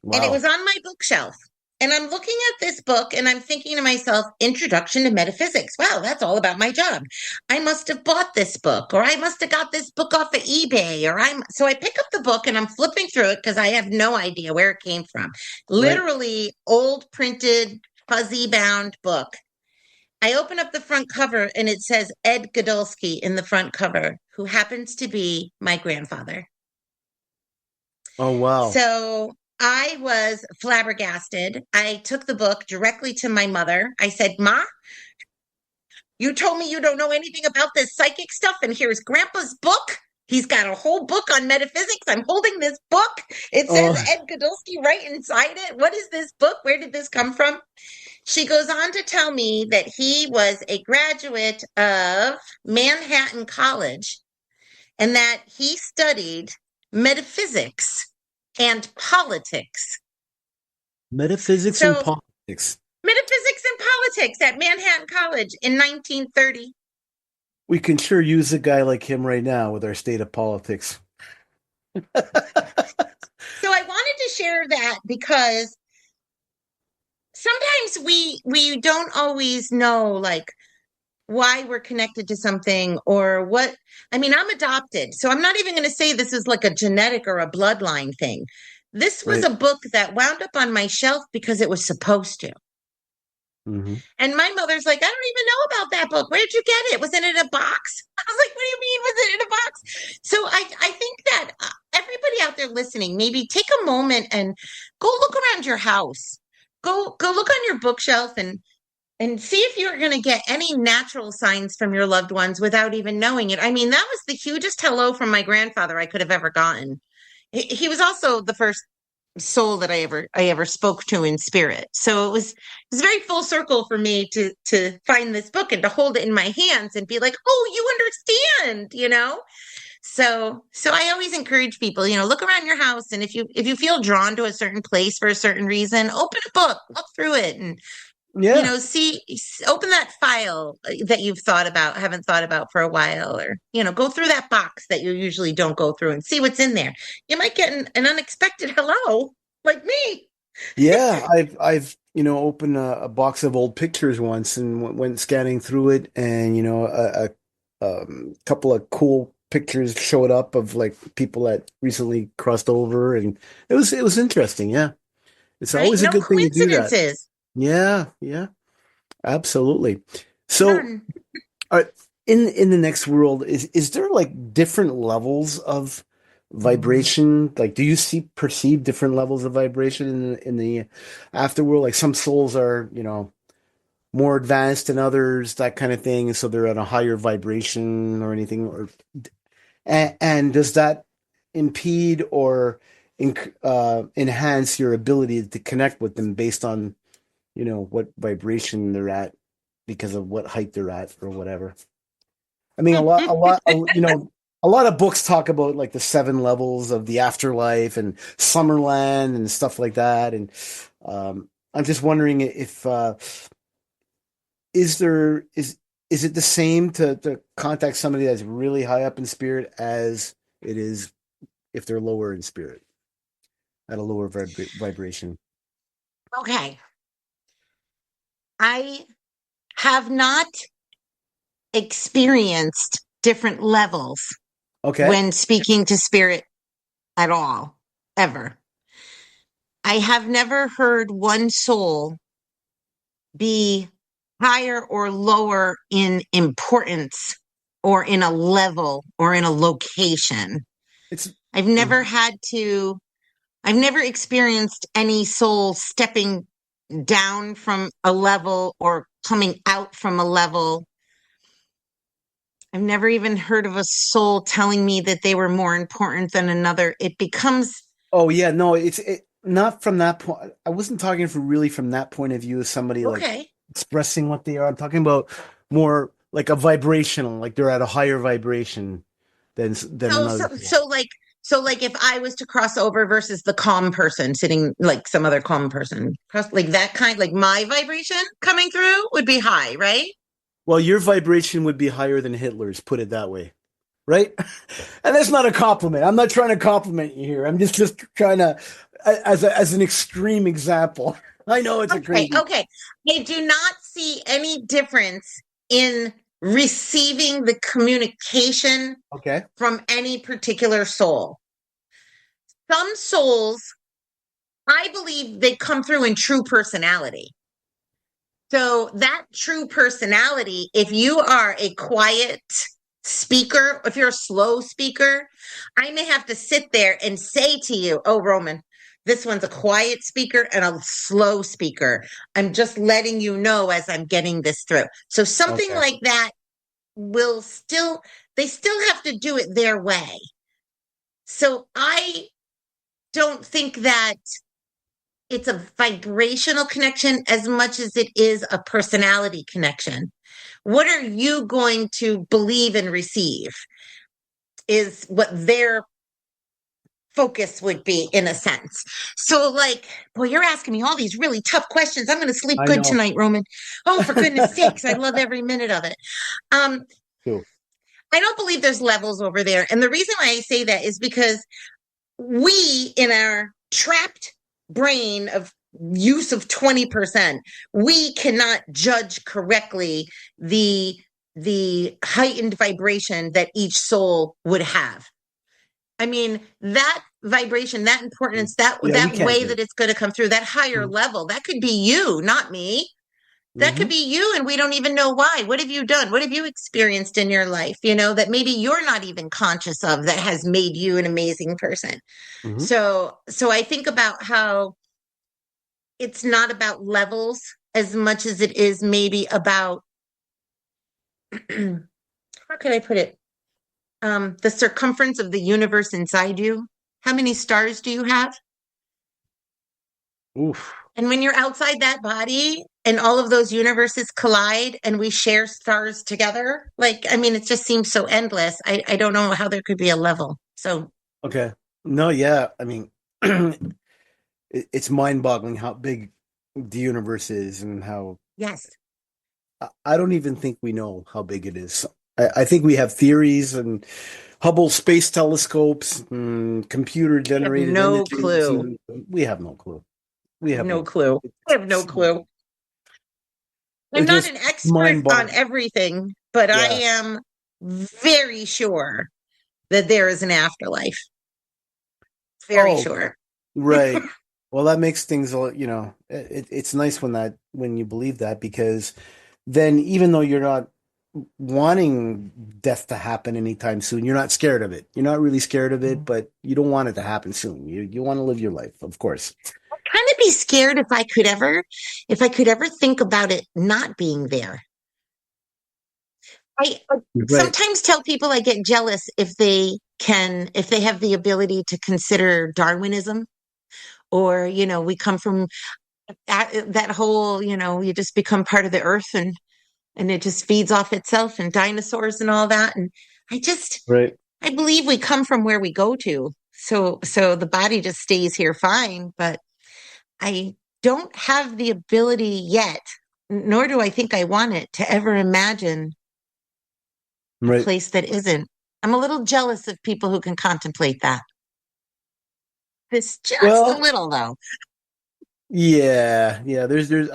Speaker 4: Wow. And it was on my bookshelf. And I'm looking at this book and I'm thinking to myself, Introduction to Metaphysics. Wow, that's all about my job. I must have bought this book, or I must have got this book off of eBay, so I pick up the book and I'm flipping through it because I have no idea where it came from. Literally old printed, fuzzy bound book. I open up the front cover and it says Ed Godolsky in the front cover, who happens to be my grandfather.
Speaker 3: Oh, wow.
Speaker 4: So I was flabbergasted. I took the book directly to my mother. I said, Ma, you told me you don't know anything about this psychic stuff, and here's Grandpa's book. He's got a whole book on metaphysics. I'm holding this book. It says Ed Godolsky right inside it. What is this book? Where did this come from? She goes on to tell me that he was a graduate of Manhattan College and that he studied metaphysics and politics.
Speaker 3: Metaphysics and politics.
Speaker 4: Metaphysics and politics at Manhattan College in 1930.
Speaker 3: We can sure use a guy like him right now with our state of politics.
Speaker 4: So I wanted to share that because sometimes we don't always know like why we're connected to something or what. I mean, I'm adopted, so I'm not even going to say this is like a genetic or a bloodline thing. This was a book that wound up on my shelf because it was supposed to. Mm-hmm. And my mother's like, I don't even know about that book. Where'd you get it? Was it in a box? I was like, what do you mean? Was it in a box? So I think that everybody out there listening, maybe take a moment and go look around your house. Go look on your bookshelf and see if you're going to get any natural signs from your loved ones without even knowing it. I mean, that was the hugest hello from my grandfather I could have ever gotten. He was also the first soul that I ever spoke to in spirit. So it was very full circle for me to find this book and to hold it in my hands and be like, oh, you understand, So I always encourage people, look around your house, and if you feel drawn to a certain place for a certain reason, open a book, look through it, and open that file that you've haven't thought about for a while, or go through that box that you usually don't go through and see what's in there. You might get an unexpected hello, like me.
Speaker 3: Yeah, I've opened a box of old pictures once and went scanning through it, and a couple of cool pictures showed up of like people that recently crossed over, and it was interesting. Yeah, it's always a good thing to do that. Yeah, absolutely. So, in the next world, is there like different levels of vibration? Like, do you perceive different levels of vibration in the afterworld? Like some souls are, more advanced than others, that kind of thing. So they're at a higher vibration or anything. And does that impede or enhance your ability to connect with them based on, what vibration they're at because of what height they're at or whatever? I mean, a lot of books talk about like the 7 levels of the afterlife and Summerland and stuff like that. And I'm just wondering if is it the same to contact somebody that's really high up in spirit as it is if they're lower in spirit at a lower vibration?
Speaker 4: Okay. I have not experienced different levels when speaking to spirit at all, ever. I have never heard one soul be higher or lower in importance or in a level or in a location. I've never experienced any soul stepping down from a level or coming out from a level. I've never even heard of a soul telling me that they were more important than another. It becomes...
Speaker 3: Oh, yeah, no, it's not from that point. I wasn't talking from that point of view as somebody like expressing what they are. I'm talking about more like a vibrational, like they're at a higher vibration than another.
Speaker 4: So like if I was to cross over versus the calm person sitting, like some other calm person, like that kind, like my vibration coming through would be high, right?
Speaker 3: Well, your vibration would be higher than Hitler's, put it that way, right? And that's not a compliment. I'm not trying to compliment you here. I'm just trying to, as an extreme example. I know it's a crazy.
Speaker 4: Okay. I do not see any difference in receiving the communication from any particular soul. Some souls, I believe they come through in true personality. So that true personality, if you are a quiet speaker, if you're a slow speaker, I may have to sit there and say to you, oh, Roman, this one's a quiet speaker and a slow speaker. I'm just letting you know as I'm getting this through. So something like that they still have to do it their way. So I don't think that it's a vibrational connection as much as it is a personality connection. What are you going to believe and receive is what their focus would be, in a sense. So like, boy, you're asking me all these really tough questions. I'm going to sleep good tonight, Roman. Oh, for goodness sakes. I love every minute of it.
Speaker 3: Cool.
Speaker 4: I don't believe there's levels over there. And the reason why I say that is because we, in our trapped brain of use of 20%, we cannot judge correctly the heightened vibration that each soul would have. I mean, that vibration, that importance, that way that it's going to come through, that higher level, that could be you, not me. That could be you, and we don't even know why. What have you done? What have you experienced in your life, that maybe you're not even conscious of, that has made you an amazing person? So I think about how it's not about levels as much as it is maybe about, how could I put it? The circumference of the universe inside you. How many stars do you have?
Speaker 3: Oof.
Speaker 4: And when you're outside that body and all of those universes collide and we share stars together, it just seems so endless. I don't know how there could be a level. So.
Speaker 3: Okay. No, yeah. I mean, it's mind-boggling how big the universe is and how.
Speaker 4: Yes.
Speaker 3: I don't even think we know how big it is. I think we have theories and Hubble space telescopes and computer generated.
Speaker 4: No clue.
Speaker 3: We have no clue.
Speaker 4: We have no clue. I have no clue. I'm not an expert on everything, but I am very sure that there is an afterlife. Very sure.
Speaker 3: Right. Well, that makes things, it's nice when you believe that, because then even though you're not wanting death to happen anytime soon. You're not scared of it. You're not really scared of it, but you don't want it to happen soon. You want to live your life, of course.
Speaker 4: I'd kind of be scared if I could ever think about it not being there. I
Speaker 3: Right.
Speaker 4: sometimes tell people I get jealous if they have the ability to consider Darwinism, or, we come from that whole, you just become part of the earth, and it just feeds off itself, and dinosaurs and all that. And I just,
Speaker 3: Right.
Speaker 4: I believe we come from where we go to. So the body just stays here fine, but I don't have the ability yet, nor do I think I want it, to ever imagine a
Speaker 3: Right.
Speaker 4: place that isn't. I'm a little jealous of people who can contemplate that. This just a
Speaker 3: Well,
Speaker 4: little though.
Speaker 3: yeah. I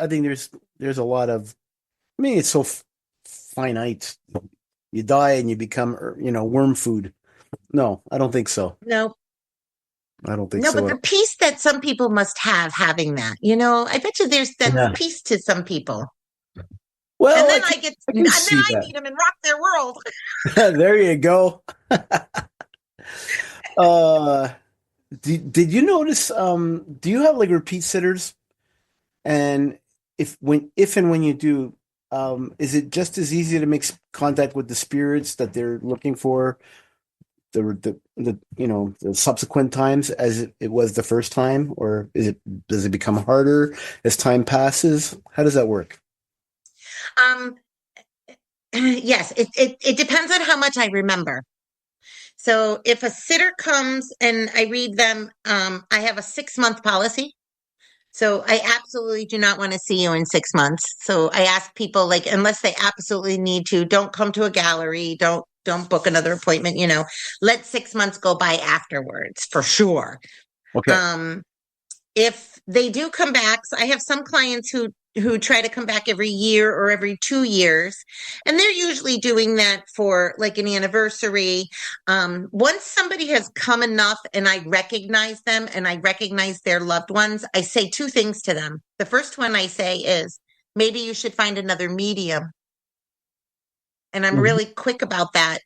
Speaker 3: think there's a lot of. I mean, it's so finite. You die and you become, worm food. No, I don't think so.
Speaker 4: No,
Speaker 3: I don't think
Speaker 4: no,
Speaker 3: so
Speaker 4: but
Speaker 3: at
Speaker 4: the
Speaker 3: all.
Speaker 4: peace that some people must have having that, I bet you that's
Speaker 3: Yeah.
Speaker 4: peace to some people. And
Speaker 3: Well,
Speaker 4: then
Speaker 3: I
Speaker 4: and
Speaker 3: can
Speaker 4: then
Speaker 3: see
Speaker 4: I
Speaker 3: that.
Speaker 4: meet them and rock their world.
Speaker 3: There you go. Uh, did you notice? Do you have like repeat sitters? And if and when you do, is it just as easy to make contact with the spirits that they're looking for the subsequent times as it was the first time, or does it become harder as time passes? How does that work?
Speaker 4: Um, yes, it depends on how much I remember. So if a sitter comes and I read them, I have a 6 month policy. So I absolutely do not want to see you in 6 months. So I ask people, like, unless they absolutely need to, don't come to a gallery, don't book another appointment, let 6 months go by afterwards for sure.
Speaker 3: Okay.
Speaker 4: Um, if they do come back, so I have some clients who try to come back every year or every 2 years, and they're usually doing that for like an anniversary. Once somebody has come enough and I recognize them and I recognize their loved ones, I say two things to them. The first one I say is, maybe you should find another medium. And I'm
Speaker 3: Mhm.
Speaker 4: really quick about that.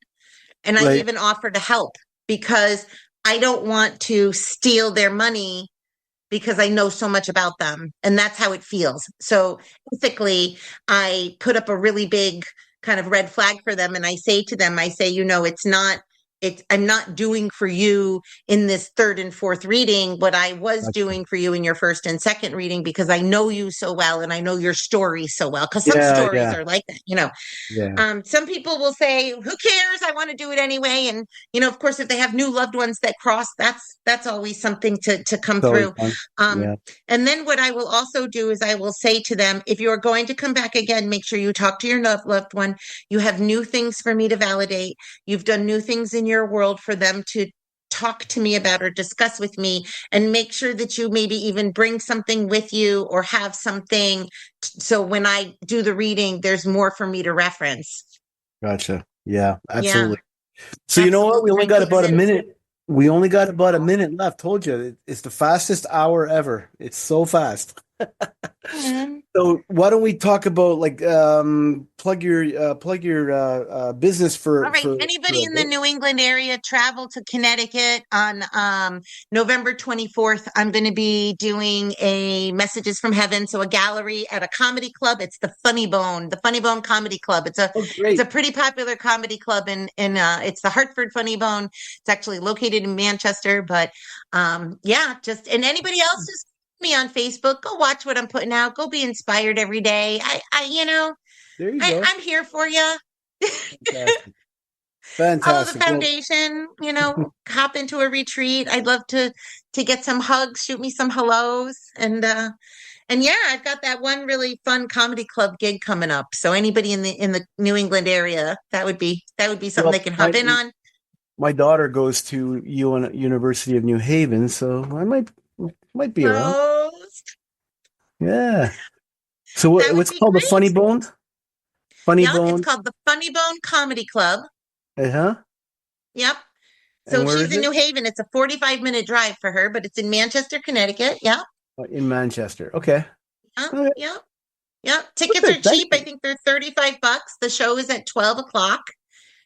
Speaker 4: And I
Speaker 3: Right.
Speaker 4: even offer to help, because I don't want to steal their money, because I know so much about them, and that's how it feels. So basically, I put up a really big kind of red flag for them, and I say to them, I'm not doing for you in this third and fourth reading what I was
Speaker 3: Gotcha.
Speaker 4: doing for you in your first and second reading, because I know you so well and I know your story so well. Because some
Speaker 3: Yeah.
Speaker 4: stories
Speaker 3: Yeah.
Speaker 4: are like that.
Speaker 3: Yeah.
Speaker 4: Some people will say, "Who cares? I want to do it anyway." And of course, if they have new loved ones that cross, that's always something to come
Speaker 3: It's always
Speaker 4: through.
Speaker 3: fun.
Speaker 4: Um,
Speaker 3: Yeah.
Speaker 4: and then what I will also do is I will say to them, if you are going to come back again, make sure you talk to your loved one. You have new things for me to validate. You've done new things in your world for them to talk to me about or discuss with me, and make sure that you maybe even bring something with you or have something, so when I do the reading, there's more for me to reference.
Speaker 3: Gotcha. Yeah.
Speaker 4: Yeah,
Speaker 3: Absolutely. So you know what? We
Speaker 4: absolutely.
Speaker 3: only
Speaker 4: Bring
Speaker 3: got
Speaker 4: things
Speaker 3: about a
Speaker 4: in.
Speaker 3: minute. We only got about a minute left. Told you it's the fastest hour ever. It's so fast.
Speaker 4: Mhm.
Speaker 3: So why don't we talk about like plug your business
Speaker 4: All right.
Speaker 3: for
Speaker 4: Anybody
Speaker 3: a
Speaker 4: in the
Speaker 3: bit?
Speaker 4: New England area, travel to Connecticut on November 24th. I'm going to be doing a Messages from Heaven, so a gallery at a comedy club. It's the Funny Bone Comedy Club.
Speaker 3: Oh,
Speaker 4: It's a
Speaker 3: great.
Speaker 4: pretty popular comedy club, in it's the Hartford Funny Bone. It's actually located in Manchester, but yeah, and anybody else, just me on Facebook. Go watch what I'm putting out. Go be inspired every day.
Speaker 3: There you go.
Speaker 4: I'm here for you.
Speaker 3: Fantastic.
Speaker 4: Follow the
Speaker 3: Fantastic. Well,
Speaker 4: foundation, hop into a retreat. I'd love to get some hugs, shoot me some hellos. And yeah, I've got that one really fun comedy club gig coming up. So anybody in the New England area, that would be something they
Speaker 3: well,
Speaker 4: can hop in on.
Speaker 3: my daughter goes to University of New Haven, so I might be around.
Speaker 4: Close.
Speaker 3: Yeah. So
Speaker 4: That would
Speaker 3: what's
Speaker 4: be
Speaker 3: called the Funny
Speaker 4: great.
Speaker 3: Bone? Funny
Speaker 4: Yep, it's
Speaker 3: Bone.
Speaker 4: called the Funny Bone Comedy Club.
Speaker 3: Uh-huh.
Speaker 4: Yep.
Speaker 3: And
Speaker 4: So
Speaker 3: where
Speaker 4: she's
Speaker 3: is
Speaker 4: in New
Speaker 3: it?
Speaker 4: Haven. It's a 45-minute drive for her, but it's in Manchester, Connecticut. Yeah.
Speaker 3: In Manchester. Okay.
Speaker 4: Yep.
Speaker 3: Okay.
Speaker 4: Yep. Yep. Tickets are cheap. I think they're $35. The show is at 12 o'clock.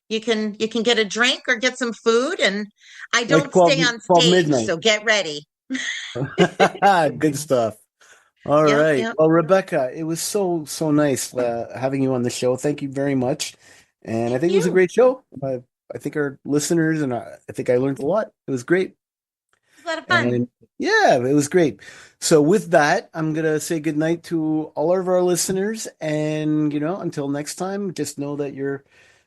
Speaker 4: You can get a drink or get some food, and I don't
Speaker 3: like 12,
Speaker 4: stay on
Speaker 3: 12
Speaker 4: stage,
Speaker 3: midnight.
Speaker 4: so get ready.
Speaker 3: Good stuff. All
Speaker 4: Yep,
Speaker 3: right.
Speaker 4: yep.
Speaker 3: Well, Rebecca, it was so nice having you on the show. Thank you very much. And I think it was a great show. I think our listeners and I think I learned a lot. It was great.
Speaker 4: It was a lot of fun.
Speaker 3: And yeah, it was great. So with that, I'm going to say goodnight to all of our listeners. And, until next time, just know that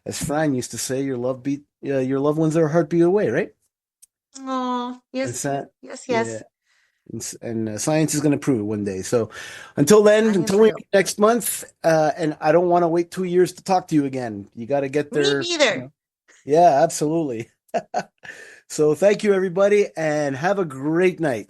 Speaker 3: as Fran used to say, your loved ones are a heartbeat away, right?
Speaker 4: Oh, yes. Yes.
Speaker 3: Yeah. And science is going to prove it one day. So until then, until we meet next month, and I don't want to wait 2 years to talk to you again. You got to get there.
Speaker 4: Me neither.
Speaker 3: Yeah, absolutely. So thank you, everybody, and have a great night.